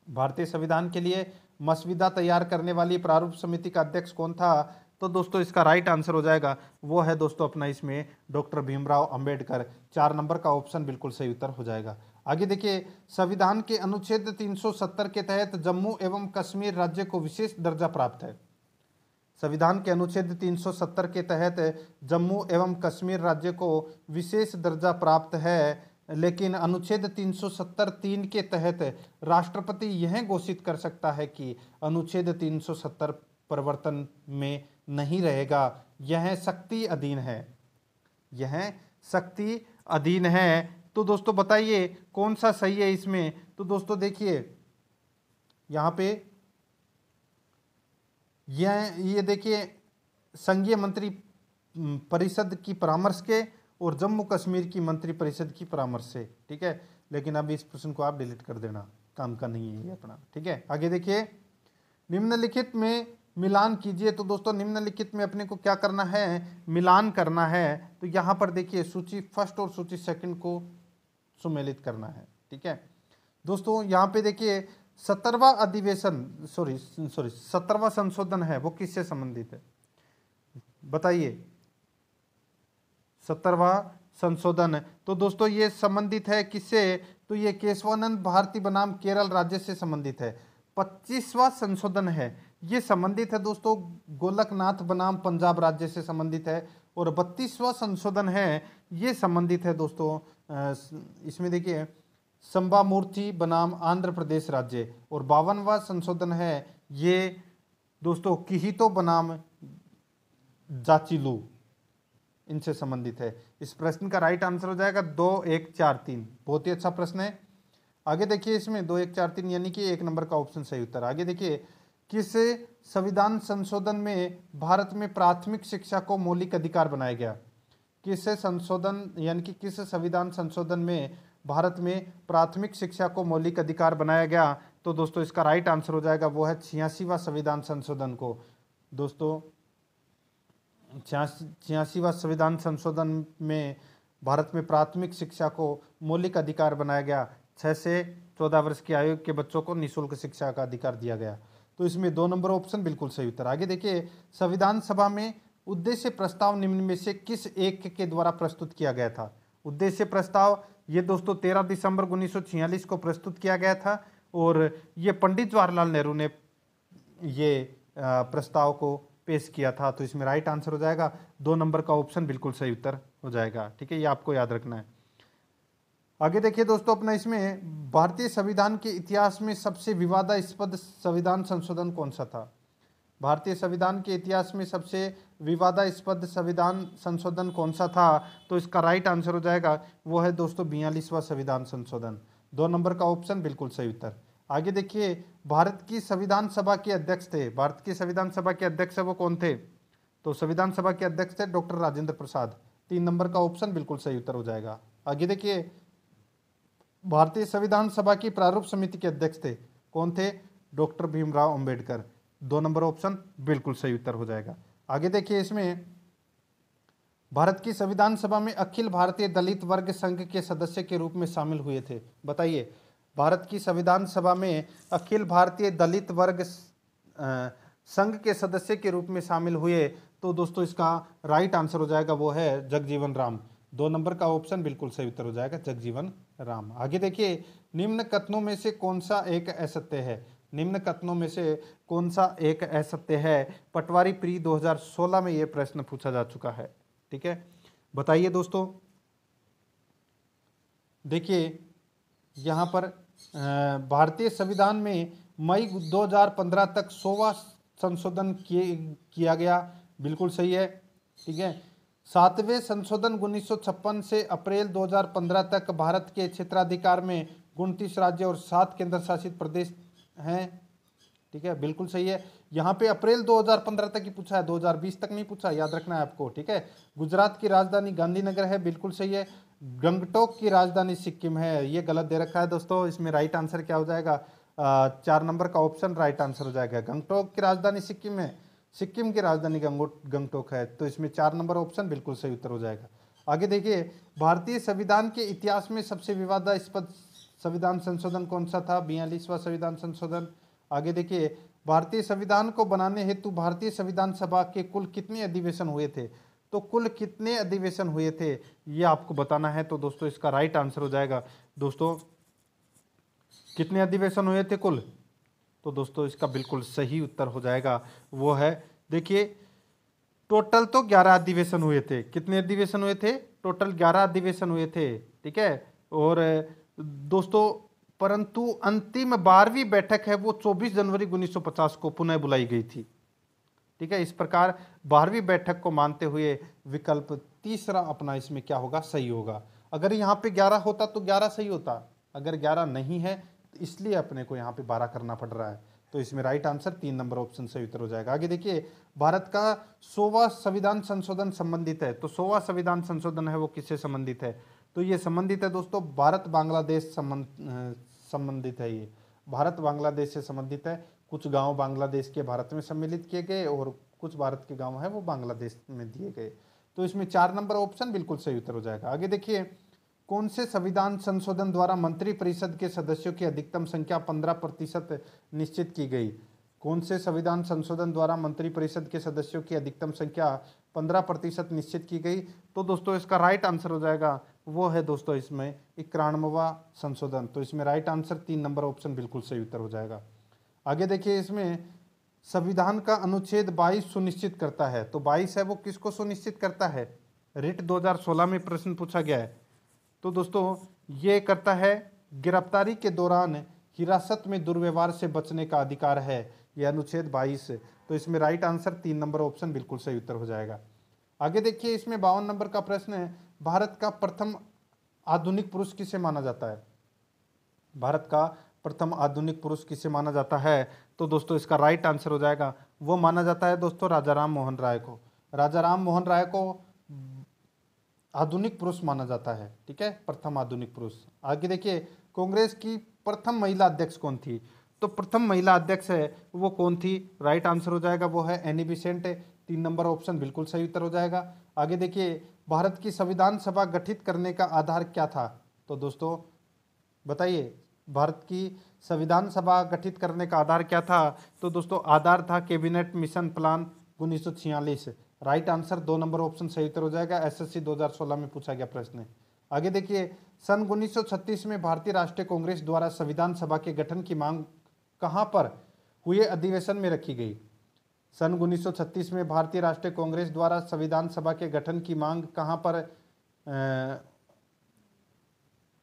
भारतीय संविधान के लिए मसविदा तैयार करने वाली प्रारूप समिति का अध्यक्ष कौन था? तो दोस्तों इसका राइट आंसर हो जाएगा, वो है दोस्तों अपना इसमें डॉक्टर भीमराव अंबेडकर। 4 नंबर का ऑप्शन बिल्कुल सही उत्तर हो जाएगा। आगे देखिए, संविधान के अनुच्छेद 370 के तहत जम्मू एवं कश्मीर राज्य को विशेष दर्जा प्राप्त है। संविधान के अनुच्छेद 370 के तहत जम्मू एवं कश्मीर राज्य को विशेष दर्जा प्राप्त है, लेकिन अनुच्छेद 370(3) के तहत राष्ट्रपति यह घोषित कर सकता है कि अनुच्छेद 370 परिवर्तन में नहीं रहेगा, यह शक्ति अधीन है, यह शक्ति अधीन है। तो दोस्तों बताइए कौन सा सही है इसमें? तो दोस्तों देखिए यहाँ पे ये देखिए, संघीय मंत्री परिषद की परामर्श के और जम्मू कश्मीर की मंत्री परिषद की परामर्श से। ठीक है, लेकिन अब इस प्रश्न को आप डिलीट कर देना, काम का नहीं है ये अपना। ठीक है, आगे देखिए, निम्नलिखित में मिलान कीजिए। तो दोस्तों निम्नलिखित में अपने को क्या करना है? मिलान करना है। तो यहाँ पर देखिए, सूची फर्स्ट और सूची सेकंड को सुमेलित करना है। ठीक है दोस्तों, यहाँ पे देखिए 17वां संशोधन है वो किससे संबंधित है? बताइए। 17वां संशोधन, तो दोस्तों ये संबंधित है किससे? तो ये केशवानंद भारती बनाम केरल राज्य से संबंधित है। 25वां संशोधन है, ये संबंधित है दोस्तों गोलकनाथ बनाम पंजाब राज्य से संबंधित है। और 32वां संशोधन है, ये संबंधित है दोस्तों इसमें देखिए संबामूर्ति बनाम आंध्र प्रदेश राज्य। और 52वां संशोधन है, ये दोस्तों किहितो बनाम जाचिलू, इनसे संबंधित है। इस प्रश्न का राइट आंसर हो जाएगा 2, 1, 4, 3। बहुत ही अच्छा प्रश्न है। आगे देखिए, इसमें 2, 1, 4, 3 यानी कि 1 नंबर का ऑप्शन सही उत्तर। आगे देखिए, किस संविधान संशोधन में भारत में प्राथमिक शिक्षा को मौलिक अधिकार बनाया गया? किस संशोधन यानी कि किस संविधान संशोधन में भारत में प्राथमिक शिक्षा को मौलिक अधिकार बनाया गया? तो दोस्तों इसका राइट आंसर हो जाएगा, वो है 86वां संविधान संशोधन को। दोस्तों 86वां संविधान संशोधन में भारत में प्राथमिक शिक्षा को मौलिक अधिकार बनाया गया। 6 से 14 वर्ष की आयु के बच्चों को निःशुल्क शिक्षा का अधिकार दिया गया। तो इसमें 2 नंबर ऑप्शन बिल्कुल सही उत्तर। आगे देखिए, संविधान सभा में उद्देश्य प्रस्ताव निम्न में से किस एक के द्वारा प्रस्तुत किया गया था? उद्देश्य प्रस्ताव ये दोस्तों 13 दिसंबर 1946 को प्रस्तुत किया गया था और ये पंडित जवाहरलाल नेहरू ने ये प्रस्ताव को पेश किया था। तो इसमें राइट आंसर हो जाएगा 2 नंबर का ऑप्शन बिल्कुल सही उत्तर हो जाएगा। ठीक है, ये आपको याद रखना है। आगे देखिए दोस्तों, अपना इसमें भारतीय संविधान के इतिहास में सबसे विवादास्पद संविधान संशोधन कौन सा था? भारतीय संविधान के इतिहास में सबसे विवादास्पद संविधान संशोधन कौन सा था? तो इसका राइट आंसर हो जाएगा, वो है दोस्तों 42वां संविधान संशोधन। 2 नंबर का ऑप्शन बिल्कुल सही उत्तर। आगे देखिए, भारत की संविधान सभा के अध्यक्ष थे, भारत की संविधान सभा के अध्यक्ष वो कौन थे? तो संविधान सभा के अध्यक्ष थे डॉक्टर राजेंद्र प्रसाद। 3 नंबर का ऑप्शन बिल्कुल सही उत्तर हो जाएगा। आगे देखिए, भारतीय संविधान सभा की प्रारूप समिति के अध्यक्ष थे, कौन थे? Doctor Bhimrao Ambedkar. 2 number option बिल्कुल सही उत्तर हो जाएगा। आगे देखिए, इसमें भारत की संविधान सभा में अखिल भारतीय दलित वर्ग संघ के सदस्य के रूप में शामिल हुए थे। बताइए, भारत की संविधान सभा में अखिल भारतीय दलित वर्ग संघ के सदस्य के रूप में शामिल हुए। तो दोस्तों इसका राइट आंसर हो जाएगा, वो है जगजीवन राम। 2 नंबर का ऑप्शन बिल्कुल सही उत्तर हो जाएगा, जगजीवन राम। आगे देखिए, निम्न कथनों में से कौन सा एक असत्य है? निम्न कथनों में से कौन सा एक असत्य है? पटवारी प्री 2016 में यह प्रश्न पूछा जा चुका है। ठीक है, बताइए दोस्तों। देखिए यहाँ पर भारतीय संविधान में मई 2015 तक 100वां संशोधन किया गया, बिल्कुल सही है। ठीक है, 7वें संशोधन 1956 से अप्रैल 2015 तक भारत के क्षेत्राधिकार में 29 राज्य और 7 केंद्र शासित प्रदेश हैं। ठीक है, बिल्कुल सही है। यहाँ पे अप्रैल 2015 तक ही पूछा है, 2020 तक नहीं पूछा, याद रखना है आपको। ठीक है, गुजरात की राजधानी गांधीनगर है, बिल्कुल सही है। गंगटोक की राजधानी सिक्किम है, ये गलत दे रखा है दोस्तों। इसमें राइट आंसर क्या हो जाएगा? 4 नंबर का ऑप्शन राइट आंसर हो जाएगा। गंगटोक की राजधानी सिक्किम है, सिक्किम की राजधानी गंगटोक है, तो इसमें 4 नंबर ऑप्शन बिल्कुल सही उत्तर हो जाएगा। आगे देखिए, भारतीय संविधान के इतिहास में सबसे विवादास्पद संविधान संशोधन कौन सा था? 42वां संविधान संशोधन। आगे देखिए, भारतीय संविधान को बनाने हेतु भारतीय संविधान सभा के कुल कितने अधिवेशन हुए थे? तो कुल कितने अधिवेशन हुए थे ये आपको बताना है। तो दोस्तों इसका राइट आंसर हो जाएगा दोस्तों, कितने अधिवेशन हुए थे कुल? तो दोस्तों इसका बिल्कुल सही उत्तर हो जाएगा, वो है, देखिए टोटल तो 11 अधिवेशन हुए थे। कितने अधिवेशन हुए थे? टोटल 11 अधिवेशन हुए थे। ठीक है, और दोस्तों परंतु अंतिम 12वीं बैठक है वो 24 जनवरी 1950 को पुनः बुलाई गई थी। ठीक है, इस प्रकार 12वीं बैठक को मानते हुए विकल्प तीसरा अपना इसमें क्या होगा? सही होगा। अगर यहाँ पे 11 होता तो 11 सही होता, अगर 11 नहीं है तो इसलिए अपने को यहाँ पे 12 करना पड़ रहा है। तो इसमें राइट आंसर 3 नंबर ऑप्शन सही उत्तर हो जाएगा। आगे देखिए, भारत का 100वां संविधान संशोधन संबंधित है, तो 100वां संविधान संशोधन है वो किससे संबंधित है? तो ये संबंधित है दोस्तों भारत बांग्लादेश संबंधित है। ये भारत बांग्लादेश से संबंधित है। कुछ गांव बांग्लादेश के भारत में सम्मिलित किए गए और कुछ भारत के गांव हैं वो बांग्लादेश में दिए गए। तो इसमें 4 नंबर ऑप्शन बिल्कुल सही उत्तर हो जाएगा। आगे देखिए, कौन से संविधान संशोधन द्वारा मंत्रिपरिषद के सदस्यों की अधिकतम संख्या 15% निश्चित की गई? कौन से संविधान संशोधन द्वारा मंत्रिपरिषद के सदस्यों की अधिकतम संख्या 15% निश्चित की गई? तो दोस्तों इसका राइट आंसर हो जाएगा, वो है दोस्तों इसमें 91वां संशोधन। तो इसमें राइट आंसर 3 नंबर ऑप्शन बिल्कुल सही उत्तर हो जाएगा। आगे देखिए, इसमें संविधान का अनुच्छेद 22 सुनिश्चित करता है, तो 22 है वो किसको सुनिश्चित करता है? रिट 2016 में प्रश्न पूछा गया है। तो दोस्तों ये करता है गिरफ्तारी के दौरान हिरासत में दुर्व्यवहार से बचने का अधिकार है, यह अनुच्छेद 22। तो इसमें राइट आंसर 3 नंबर ऑप्शन बिल्कुल सही उत्तर हो जाएगा। आगे देखिए, इसमें 52 नंबर का प्रश्न है, भारत का प्रथम आधुनिक पुरुष किसे माना जाता है? भारत का प्रथम आधुनिक पुरुष किसे माना जाता है? तो दोस्तों इसका राइट आंसर हो जाएगा, वो माना जाता है दोस्तों राजा राम मोहन राय को। राजा राम मोहन राय को आधुनिक पुरुष माना जाता है। ठीक है, प्रथम आधुनिक पुरुष। आगे देखिए, कांग्रेस की प्रथम महिला अध्यक्ष कौन थी? तो प्रथम महिला अध्यक्ष है वो कौन थी? राइट आंसर हो जाएगा वो है एनी बेसेंट। 3 नंबर ऑप्शन बिल्कुल सही उत्तर हो जाएगा। आगे देखिए, भारत की संविधान सभा गठित करने का आधार क्या था? तो दोस्तों बताइए, भारत की संविधान सभा गठित करने का आधार क्या था? तो दोस्तों आधार था cabinet mission plan 1946। Right answer 2 number option सही उत्तर हो जाएगा। एसएससी 2016 में पूछा गया प्रश्न है। आगे देखिए, सन 1936 में भारतीय राष्ट्रीय कांग्रेस द्वारा संविधान सभा के गठन की मांग कहां पर हुए अधिवेशन में रखी गई? सन 1936 में भारतीय राष्ट्रीय कांग्रेस द्वारा संविधान सभा के गठन की मांग कहां पर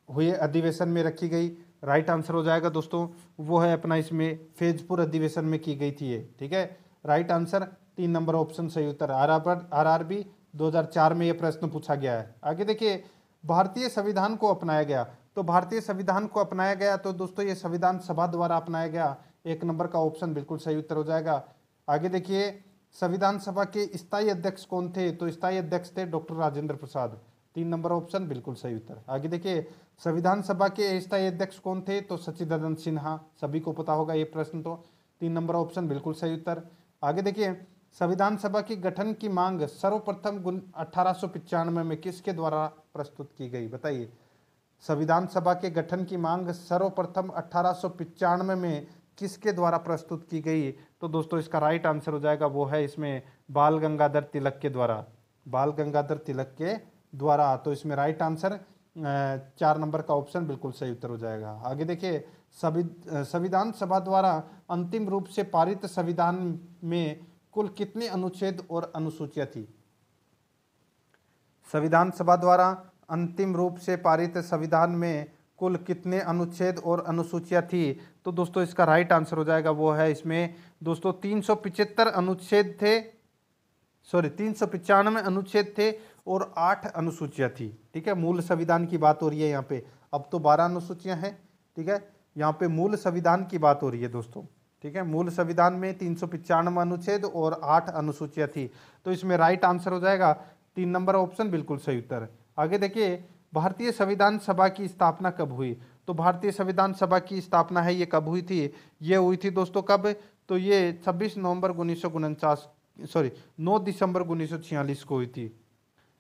हुए अधिवेशन में रखी गई? राइट आंसर हो जाएगा दोस्तों, वो है अपना इसमें फैजपुर अधिवेशन में की गई थी ये। ठीक है, राइट आंसर 3 नंबर ऑप्शन सही उत्तर। आरआरबी 2004 में ये प्रश्न पूछा गया है। आगे देखिए, भारतीय संविधान को अपनाया गया, तो भारतीय संविधान को अपनाया गया तो दोस्तों ये संविधान सभा द्वारा अपनाया गया। 1 नंबर का ऑप्शन बिल्कुल सही उत्तर हो जाएगा। आगे देखिए, संविधान सभा के स्थायी अध्यक्ष कौन थे? तो स्थायी अध्यक्ष थे doctor Rajendra Prasad. 3 number option बिल्कुल सही उत्तर। आगे देखिए, संविधान सभा के स्थायी अध्यक्ष कौन थे? तो सच्चिदानंद सिन्हा, सभी को पता होगा ये प्रश्न। तो 3 नंबर ऑप्शन बिल्कुल सही उत्तर। आगे देखिए, संविधान सभा की गठन की मांग सर्वप्रथम 1895 में किसके द्वारा प्रस्तुत की गई? बताइए, संविधान सभा के गठन की मांग सर्वप्रथम 1895 में किसके द्वारा प्रस्तुत की गई? तो दोस्तों इसका राइट आंसर हो जाएगा वो है इसमें बाल गंगाधर तिलक के द्वारा। बाल गंगाधर तिलक के द्वारा। तो इसमें राइट आंसर 4 नंबर का ऑप्शन बिल्कुल सही उत्तर हो जाएगा। आगे देखिए, संविधान सभा द्वारा अंतिम रूप से पारित संविधान में कुल कितने अनुच्छेद और अनुसूचियां थी? संविधान सभा द्वारा अंतिम रूप से पारित संविधान में कुल कितने अनुच्छेद और अनुसूचियां थी? तो दोस्तों इसका राइट आंसर हो जाएगा वो है इसमें दोस्तों 375 अनुच्छेद थे, 395 अनुच्छेद थे और 8 अनुसूचियां थी। ठीक है, मूल संविधान की बात हो रही है यहाँ पे। अब तो 12 अनुसूचियां हैं। ठीक है, यहाँ पे मूल संविधान की बात हो रही है दोस्तों। ठीक है, मूल संविधान में 395 अनुच्छेद और 8 अनुसूचियां थी। तो इसमें राइट आंसर हो जाएगा 3 नंबर ऑप्शन बिल्कुल सही उत्तर। आगे देखिए, भारतीय संविधान सभा की स्थापना कब हुई? तो भारतीय संविधान सभा की स्थापना है ये कब हुई थी? ये हुई थी दोस्तों कब? तो ये 26 नवंबर 1949 9 दिसंबर 1946 को हुई थी।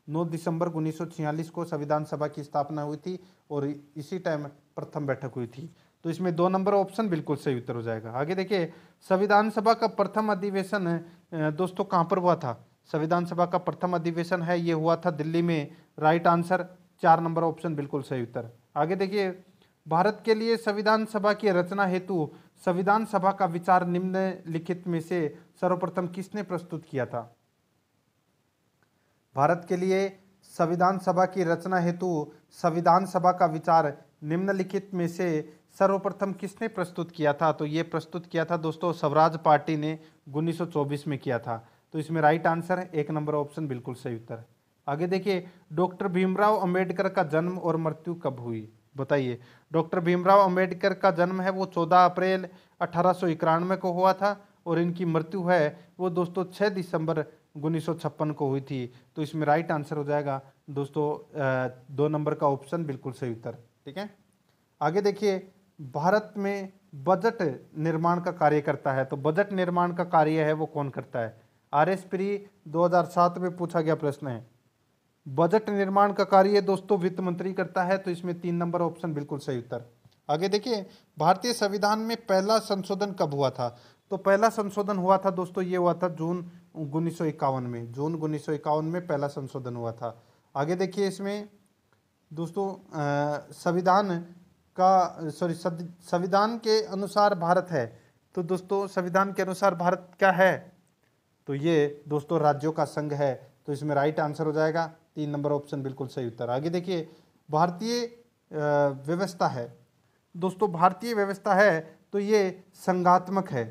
9 दिसंबर 1946 को संविधान सभा की स्थापना हुई थी और इसी टाइम प्रथम बैठक हुई थी। तो इसमें 2 नंबर ऑप्शन बिल्कुल सही उत्तर हो जाएगा। आगे देखिए, संविधान सभा का प्रथम अधिवेशन दोस्तों कहाँ पर हुआ था? संविधान सभा का प्रथम अधिवेशन है ये हुआ था दिल्ली में। राइट आंसर 4 नंबर ऑप्शन बिल्कुल सही उत्तर। आगे देखिए, भारत के लिए संविधान सभा की रचना हेतु संविधान सभा का विचार निम्नलिखित में से सर्वप्रथम किसने प्रस्तुत किया था? भारत के लिए संविधान सभा की रचना हेतु संविधान सभा का विचार निम्नलिखित में से सर्वप्रथम किसने प्रस्तुत किया था? तो ये प्रस्तुत किया था दोस्तों स्वराज पार्टी ने 1924 में किया था। तो इसमें राइट आंसर है 1 नंबर ऑप्शन बिल्कुल सही उत्तर। आगे देखिए, डॉक्टर भीमराव अंबेडकर का जन्म और मृत्यु कब हुई? बताइए। डॉक्टर भीमराव अंबेडकर का जन्म है वो 14 अप्रैल 1891 को हुआ था और इनकी मृत्यु है वो दोस्तों 6 दिसंबर 1956 को हुई थी। तो इसमें राइट आंसर हो जाएगा दोस्तों 2 नंबर का ऑप्शन बिल्कुल सही उत्तर। ठीक है, आगे देखिए, भारत में बजट निर्माण का कार्य करता है। तो बजट निर्माण का कार्य है वो कौन करता है? RS प्री 2007 में पूछा गया प्रश्न है। बजट निर्माण का कार्य दोस्तों वित्त मंत्री करता है। तो इसमें 3 नंबर ऑप्शन बिल्कुल सही उत्तर। आगे देखिए, भारतीय संविधान में पहला संशोधन कब हुआ था? तो पहला संशोधन हुआ था दोस्तों ये हुआ था जून 1951 में। जून 1951 में पहला संशोधन हुआ था। आगे देखिए, इसमें दोस्तों संविधान के अनुसार भारत है। तो दोस्तों संविधान के अनुसार भारत क्या है? तो ये दोस्तों राज्यों का संघ है। तो इसमें राइट आंसर हो जाएगा 3 नंबर ऑप्शन बिल्कुल सही उत्तर। आगे देखिए, भारतीय व्यवस्था है दोस्तों, भारतीय व्यवस्था है तो ये संघात्मक है।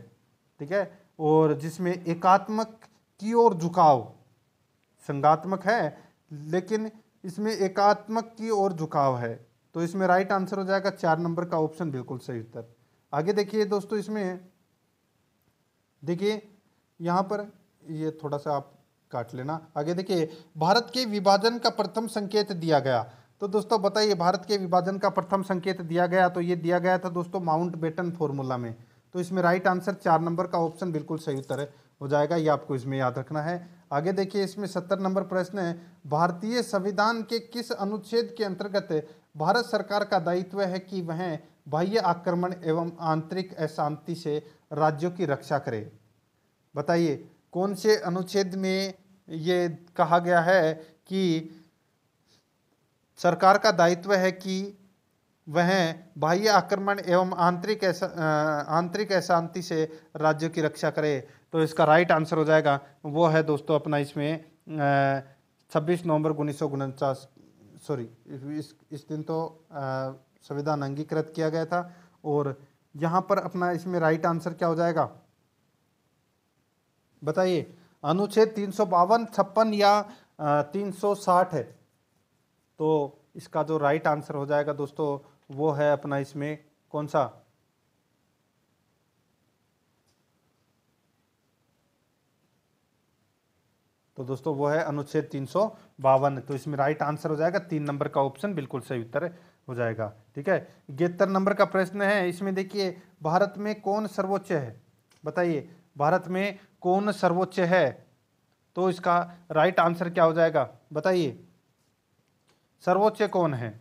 ठीक है, और जिसमें एकात्मक की ओर झुकाव, संघात्मक है लेकिन इसमें एकात्मक की ओर झुकाव है। तो इसमें राइट आंसर हो जाएगा 4 नंबर का ऑप्शन बिल्कुल सही उत्तर। आगे देखिए दोस्तों, इसमें देखिए यहाँ पर ये थोड़ा सा आप काट लेना। आगे देखिए, भारत के विभाजन का प्रथम संकेत दिया गया। तो दोस्तों बताइए, भारत के विभाजन का प्रथम संकेत दिया गया तो ये दिया गया था दोस्तों माउंटबेटन फॉर्मूला में। तो इसमें राइट आंसर 4 नंबर का ऑप्शन बिल्कुल सही उत्तर हो जाएगा। ये आपको इसमें याद रखना है। आगे देखिए, इसमें 70 नंबर प्रश्न है, भारतीय संविधान के किस अनुच्छेद के अंतर्गत भारत सरकार का दायित्व है कि वह बाह्य आक्रमण एवं आंतरिक अशांति से राज्यों की रक्षा करे? बताइए, कौन से अनुच्छेद में ये कहा गया है कि सरकार का दायित्व है कि वह बाह्य आक्रमण एवं आंतरिक अशांति से राज्यों की रक्षा करे? तो इसका राइट आंसर हो जाएगा वो है दोस्तों अपना इसमें 26 नवंबर 1949 इस दिन तो संविधान अंगीकृत किया गया था। और यहाँ पर अपना इसमें राइट आंसर क्या हो जाएगा बताइए? अनुच्छेद 352, 56 या 360 है। तो इसका जो राइट आंसर हो जाएगा दोस्तों वो है अपना इसमें कौन सा? तो दोस्तों वो है अनुच्छेद 352। तो इसमें राइट आंसर हो जाएगा 3 नंबर का ऑप्शन बिल्कुल सही उत्तर हो जाएगा। ठीक है, 71 नंबर का प्रश्न है। इसमें देखिए, भारत में कौन सर्वोच्च है? बताइए, भारत में कौन सर्वोच्च है? तो इसका राइट आंसर क्या हो जाएगा बताइए? सर्वोच्च कौन है?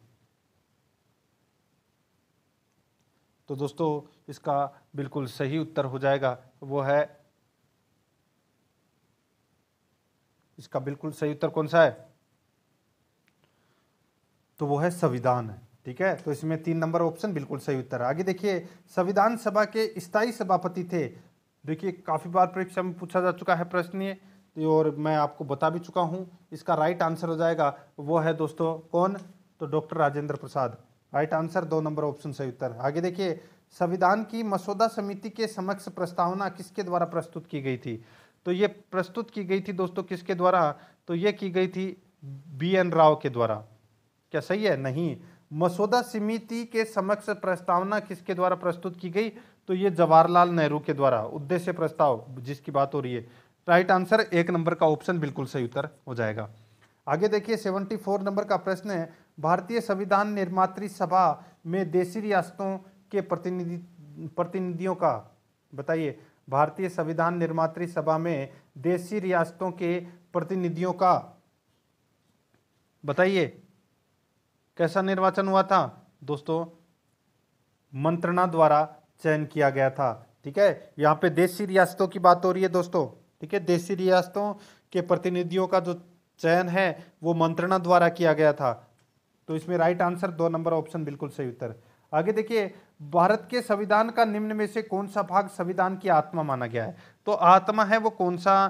तो दोस्तों इसका बिल्कुल सही उत्तर हो जाएगा वो है, इसका बिल्कुल सही उत्तर कौन सा है? तो वो है संविधान है। ठीक है, तो इसमें 3 नंबर ऑप्शन बिल्कुल सही उत्तर। आगे देखिए, संविधान सभा के स्थायी सभापति थे। देखिए काफी बार परीक्षा में पूछा जा चुका है प्रश्न ये, और मैं आपको बता भी चुका हूं। इसका राइट आंसर हो जाएगा वो है दोस्तों कौन, तो doctor Rajendra Prasad. Right answer 2 number option सही उत्तर। आगे देखिए, संविधान की मसौदा समिति के समक्ष प्रस्तावना किसके द्वारा प्रस्तुत की गई थी? तो ये प्रस्तुत की गई थी दोस्तों किसके द्वारा, तो ये की गई थी BN राव के द्वारा। क्या सही है? नहीं, मसौदा समिति के समक्ष प्रस्तावना किसके द्वारा प्रस्तुत की गई, तो ये जवाहरलाल नेहरू के द्वारा, उद्देश्य प्रस्ताव जिसकी बात हो रही है। राइट आंसर 1 नंबर का ऑप्शन बिल्कुल सही उत्तर हो जाएगा। आगे देखिए 74 नंबर का प्रश्न है, भारतीय संविधान निर्मात्री सभा में देशी रियासतों के प्रतिनिधियों का, बताइए, भारतीय संविधान निर्मात्री सभा में देशी रियासतों के प्रतिनिधियों का, बताइए कैसा निर्वाचन हुआ था दोस्तों? मंत्रणा द्वारा चयन किया गया था। ठीक है, यहाँ पे देशी रियासतों की बात हो रही है दोस्तों। ठीक है, देशी रियासतों के प्रतिनिधियों का जो चयन है वो मंत्रणा द्वारा किया गया था। तो इसमें राइट आंसर 2 नंबर ऑप्शन बिल्कुल सही उत्तर। आगे देखिए, भारत के संविधान का निम्न में से कौन सा भाग संविधान की आत्मा माना गया है? तो आत्मा है वो कौन सा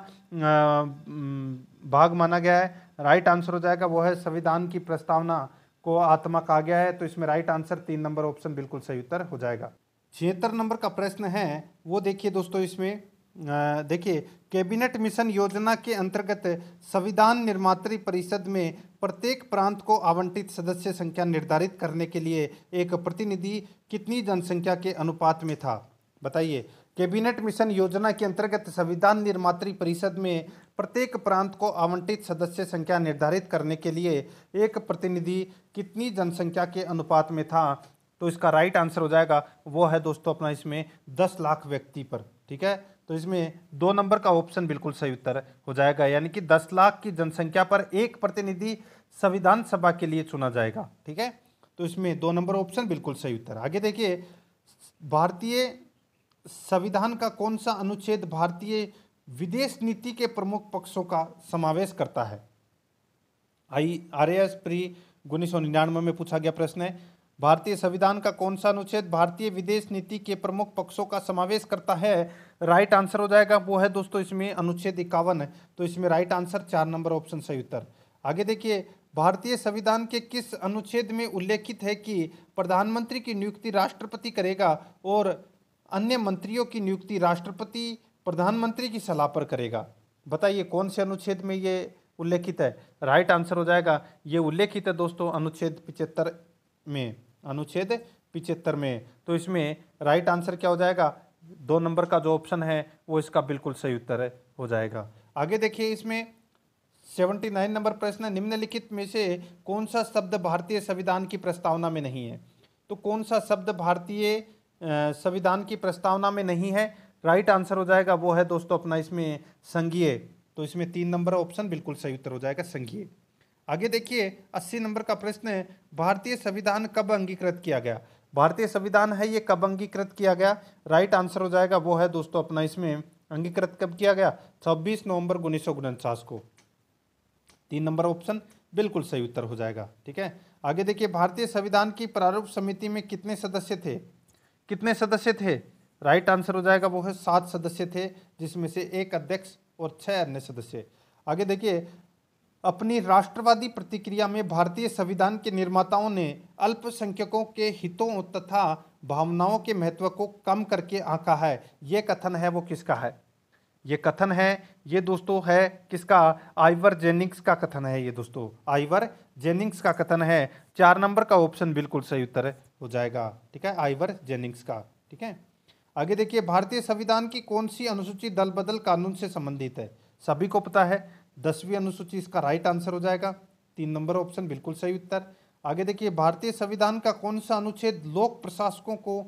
भाग माना गया है? राइट आंसर हो जाएगा वो है संविधान की प्रस्तावना को आत्मा कहा गया है। तो इसमें राइट आंसर 3 नंबर ऑप्शन बिल्कुल सही उत्तर हो जाएगा। 76 नंबर का प्रश्न है वो देखिए दोस्तों, इसमें देखिए, कैबिनेट मिशन योजना के अंतर्गत संविधान निर्मात्री परिषद में प्रत्येक प्रांत को आवंटित सदस्य संख्या निर्धारित करने के लिए एक प्रतिनिधि कितनी जनसंख्या के अनुपात में था? बताइए, कैबिनेट मिशन योजना के अंतर्गत संविधान निर्मात्री परिषद में प्रत्येक प्रांत को आवंटित सदस्य संख्या निर्धारित करने के लिए एक प्रतिनिधि कितनी जनसंख्या के अनुपात में था? तो इसका राइट आंसर हो जाएगा वो है दोस्तों अपना इसमें 10 लाख व्यक्ति पर। ठीक है, तो इसमें 2 नंबर का ऑप्शन बिल्कुल सही उत्तर हो जाएगा, यानी कि 10 लाख की जनसंख्या पर एक प्रतिनिधि संविधान सभा के लिए चुना जाएगा। ठीक है, तो इसमें 2 नंबर ऑप्शन बिल्कुल सही उत्तर। आगे देखिए, भारतीय संविधान का कौन सा अनुच्छेद भारतीय विदेश नीति के प्रमुख पक्षों का समावेश करता है? RAS प्री 1999 में पूछा गया प्रश्न है। भारतीय संविधान का कौन सा अनुच्छेद भारतीय विदेश नीति के प्रमुख पक्षों का समावेश करता है? राइट आंसर हो जाएगा वो है दोस्तों इसमें अनुच्छेद 51 है। तो इसमें राइट आंसर 4 नंबर ऑप्शन सही उत्तर। आगे देखिए, भारतीय संविधान के किस अनुच्छेद में उल्लेखित है कि प्रधानमंत्री की नियुक्ति राष्ट्रपति करेगा और अन्य मंत्रियों की नियुक्ति राष्ट्रपति प्रधानमंत्री की सलाह पर करेगा? बताइए कौन से अनुच्छेद में ये उल्लेखित है? राइट आंसर हो जाएगा ये उल्लेखित है दोस्तों अनुच्छेद 75 में, अनुच्छेद 75 में। तो इसमें राइट आंसर क्या हो जाएगा? 2 नंबर का जो ऑप्शन है वो इसका बिल्कुल सही उत्तर हो जाएगा। आगे देखिए, इसमें 79 नंबर प्रश्न है, निम्नलिखित में से कौन सा शब्द भारतीय संविधान की प्रस्तावना में नहीं है? तो कौन सा शब्द भारतीय संविधान की प्रस्तावना में नहीं है? राइट आंसर हो जाएगा वो है दोस्तों अपना इसमें संघीय। तो इसमें 3 नंबर ऑप्शन बिल्कुल सही उत्तर हो जाएगा संघीय। आगे देखिए 80 नंबर का प्रश्न है, भारतीय संविधान कब अंगीकृत किया गया? भारतीय संविधान है ये कब अंगीकृत किया गया? राइट आंसर हो जाएगा वो है दोस्तों अपना इसमें अंगीकृत कब किया गया? 26 नवंबर 1949 को। 3 नंबर ऑप्शन बिल्कुल सही उत्तर हो जाएगा। ठीक है, आगे देखिए, भारतीय संविधान की प्रारूप समिति में कितने सदस्य थे? कितने सदस्य थे? राइट आंसर हो जाएगा वो है 7 सदस्य थे, जिसमें से 1 अध्यक्ष और 6 अन्य सदस्य। आगे देखिए, अपनी राष्ट्रवादी प्रतिक्रिया में भारतीय संविधान के निर्माताओं ने अल्पसंख्यकों के हितों तथा भावनाओं के महत्व को कम करके आंका है। ये कथन है वो किसका है? ये कथन है ये दोस्तों है किसका? आइवर जेनिंग्स का कथन है ये दोस्तों, आइवर जेनिंग्स का कथन है। 4 नंबर का ऑप्शन बिल्कुल सही उत्तर हो जाएगा। ठीक है, आइवर जेनिंग्स का। ठीक है, आगे देखिए, भारतीय संविधान की कौन सी अनुसूची दल बदल कानून से संबंधित है? सभी को पता है 10वीं अनुसूची इसका राइट आंसर हो जाएगा। 3 नंबर ऑप्शन बिल्कुल सही उत्तर। आगे देखिए, भारतीय संविधान का कौन सा अनुच्छेद लोक प्रशासकों को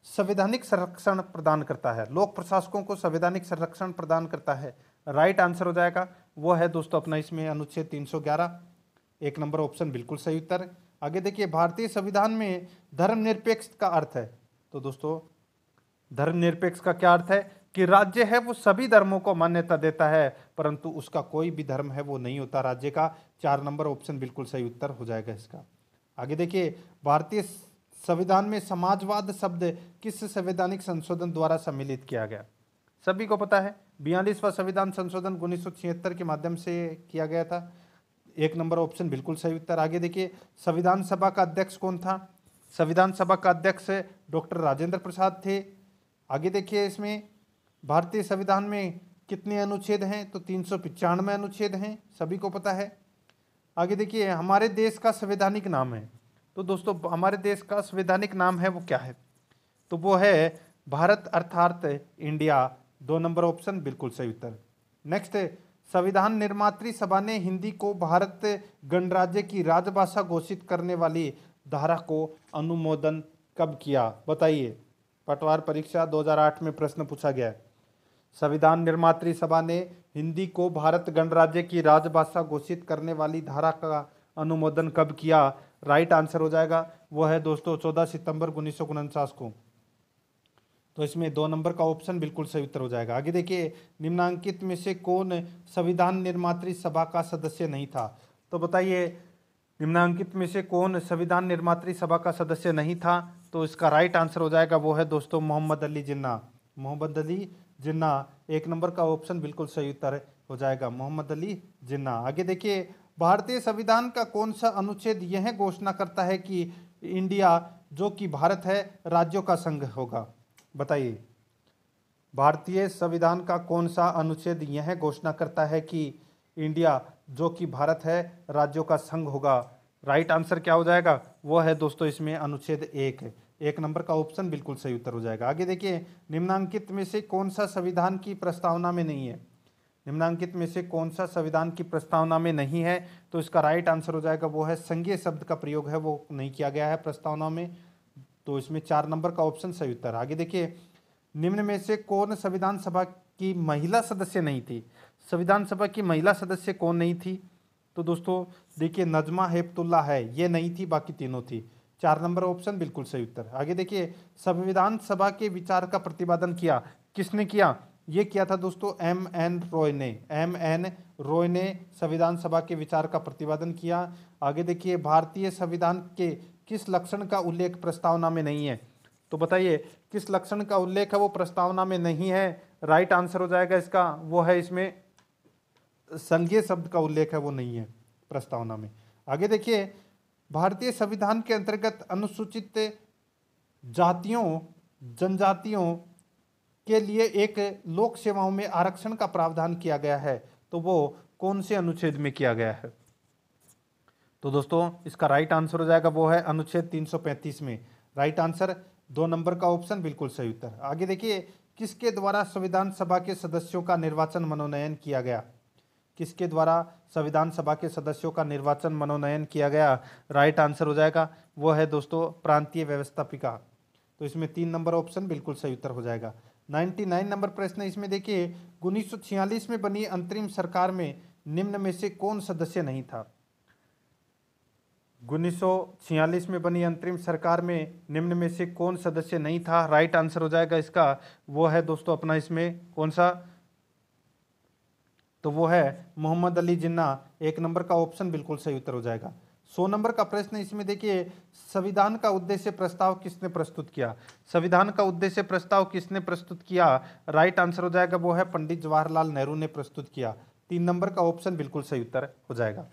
संवैधानिक संरक्षण प्रदान करता है? लोक प्रशासकों को संवैधानिक संरक्षण प्रदान करता है। राइट आंसर हो जाएगा वो है दोस्तों अपना इसमें अनुच्छेद 311। 1 नंबर ऑप्शन बिल्कुल सही उत्तर। आगे देखिए, भारतीय संविधान में धर्मनिरपेक्ष का अर्थ है। तो दोस्तों धर्मनिरपेक्ष का क्या अर्थ है? कि राज्य है वो सभी धर्मों को मान्यता देता है, परंतु उसका कोई भी धर्म है वो नहीं होता राज्य का। 4 नंबर ऑप्शन बिल्कुल सही उत्तर हो जाएगा इसका। आगे देखिए, भारतीय संविधान में समाजवाद शब्द किस संवैधानिक संशोधन द्वारा सम्मिलित किया गया? सभी को पता है, 42वां संविधान संशोधन 1976 के माध्यम से किया गया था। 1 नंबर ऑप्शन बिल्कुल सही उत्तर। आगे देखिए, संविधान सभा का अध्यक्ष कौन था? संविधान सभा का अध्यक्ष डॉक्टर राजेंद्र प्रसाद थे। आगे देखिए, इसमें भारतीय संविधान में कितने अनुच्छेद हैं? तो 395 अनुच्छेद हैं, सभी को पता है। आगे देखिए, हमारे देश का संवैधानिक नाम है, तो दोस्तों हमारे देश का संवैधानिक नाम है वो क्या है? तो वो है भारत अर्थात इंडिया। 2 नंबर ऑप्शन बिल्कुल सही उत्तर। नेक्स्ट, संविधान निर्मात्री सभा ने हिंदी को भारत गणराज्य की राजभाषा घोषित करने वाली धारा को अनुमोदन कब किया? बताइए, पटवार परीक्षा 2008 में प्रश्न पूछा गया है। संविधान निर्मात्री सभा ने हिंदी को भारत गणराज्य की राजभाषा घोषित करने वाली धारा का अनुमोदन कब किया? राइट आंसर हो जाएगा वो है दोस्तों 14 सितंबर 1949 को। तो इसमें 2 नंबर का ऑप्शन बिल्कुल सही उत्तर हो जाएगा। आगे देखिए, निम्नांकित में से कौन संविधान निर्मात्री सभा का सदस्य नहीं था? तो बताइए, निम्नांकित में से कौन संविधान निर्मात्री सभा का सदस्य नहीं था? तो इसका राइट आंसर हो जाएगा वो है दोस्तों मोहम्मद अली जिन्ना। मोहम्मद अली जिन्ना, 1 नंबर का ऑप्शन बिल्कुल सही उत्तर हो जाएगा, मोहम्मद अली जिन्ना। आगे देखिए, भारतीय संविधान का कौन सा अनुच्छेद यह घोषणा करता है कि इंडिया जो कि भारत है राज्यों का संघ होगा? बताइए, भारतीय संविधान का कौन सा अनुच्छेद यह घोषणा करता है कि इंडिया जो कि भारत है राज्यों का संघ होगा? राइट आंसर क्या हो जाएगा? वो है दोस्तों इसमें अनुच्छेद 1 नंबर का ऑप्शन बिल्कुल सही उत्तर हो जाएगा। आगे देखिए, निम्नांकित में से कौन सा संविधान की प्रस्तावना में नहीं है? निम्नांकित में से कौन सा संविधान की प्रस्तावना में नहीं है? तो इसका राइट आंसर हो जाएगा वो है संघीय शब्द का प्रयोग है वो नहीं किया गया है प्रस्तावना में, तो इसमें 4 नंबर का ऑप्शन सही उत्तर। आगे देखिए, निम्न में से कौन संविधान सभा की महिला सदस्य नहीं थी? संविधान सभा की महिला सदस्य कौन नहीं थी? तो दोस्तों देखिए, नजमा हेपतुल्ला है, ये नहीं थी, बाकी तीनों थी। 4 नंबर ऑप्शन बिल्कुल सही उत्तर। आगे देखिए, संविधान सभा के विचार का प्रतिपादन किया किसने किया? ये किया था दोस्तों M.N. रॉय ने। M.N. रॉय ने संविधान सभा के विचार का प्रतिपादन किया। आगे देखिए, भारतीय संविधान के किस लक्षण का उल्लेख प्रस्तावना में नहीं है? तो बताइए, किस लक्षण का उल्लेख है वो प्रस्तावना में नहीं है? राइट आंसर हो जाएगा इसका वो है इसमें संघीय शब्द का उल्लेख है वो नहीं है प्रस्तावना में। आगे देखिए, भारतीय संविधान के अंतर्गत अनुसूचित जातियों जनजातियों के लिए एक लोक सेवाओं में आरक्षण का प्रावधान किया गया है, तो वो कौन से अनुच्छेद में किया गया है? तो दोस्तों इसका राइट आंसर हो जाएगा वो है अनुच्छेद 335 में। राइट आंसर 2 नंबर का ऑप्शन बिल्कुल सही उत्तर। आगे देखिए, किसके द्वारा संविधान सभा के सदस्यों का निर्वाचन मनोनयन किया गया? किसके द्वारा संविधान सभा के सदस्यों का निर्वाचन मनोनयन किया गया? राइट आंसर हो जाएगा वो है दोस्तों प्रांतीय व्यवस्थापिका। तो इसमें 3 नंबर ऑप्शन बिल्कुल सही उत्तर हो जाएगा। 99 नंबर प्रश्न इसमें देखिए, 1946 में बनी अंतरिम सरकार में निम्न में से कौन सदस्य नहीं था? 1946 में बनी अंतरिम सरकार में निम्न में से कौन सदस्य नहीं था? राइट आंसर हो जाएगा इसका वो है दोस्तों अपना इसमें कौन सा? तो वो है मोहम्मद अली जिन्ना। 1 नंबर का ऑप्शन बिल्कुल सही उत्तर हो जाएगा। 100 नंबर का प्रश्न इसमें देखिए, संविधान का उद्देश्य प्रस्ताव किसने प्रस्तुत किया? संविधान का उद्देश्य प्रस्ताव किसने प्रस्तुत किया? राइट आंसर हो जाएगा वो है पंडित जवाहरलाल नेहरू ने प्रस्तुत किया। 3 नंबर का ऑप्शन बिल्कुल सही उत्तर हो जाएगा।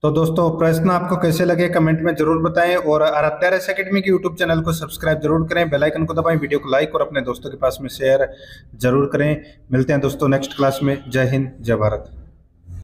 तो दोस्तों प्रश्न आपको कैसे लगे कमेंट में जरूर बताएं और आराध्या रेस एकेडमी के यूट्यूब चैनल को सब्सक्राइब जरूर करें, बेल आइकन को दबाएं, वीडियो को लाइक और अपने दोस्तों के पास में शेयर जरूर करें। मिलते हैं दोस्तों नेक्स्ट क्लास में। जय हिंद, जय भारत।